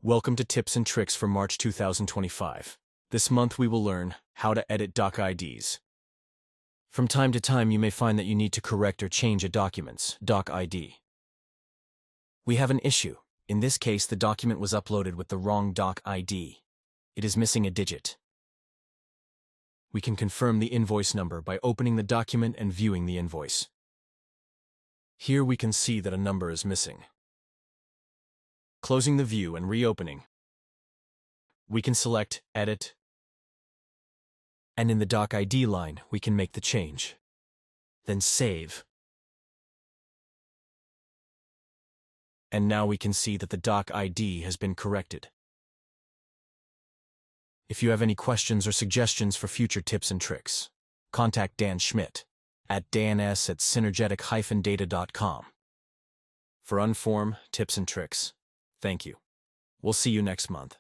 Welcome to Tips and Tricks for March 2025. This month we will learn how to edit doc IDs. From time to time you may find that you need to correct or change a document's doc ID. We have an issue. In this case, the document was uploaded with the wrong doc ID. It is missing a digit. We can confirm the invoice number by opening the document and viewing the invoice. Here we can see that a number is missing. Closing the view and reopening, we can select Edit, and in the Doc ID line, we can make the change. Then Save. And now we can see that the Doc ID has been corrected. If you have any questions or suggestions for future tips and tricks, contact Dan Schmitt at dans@synergetic-data.com. For UnForm Tips and Tricks, thank you. We'll see you next month.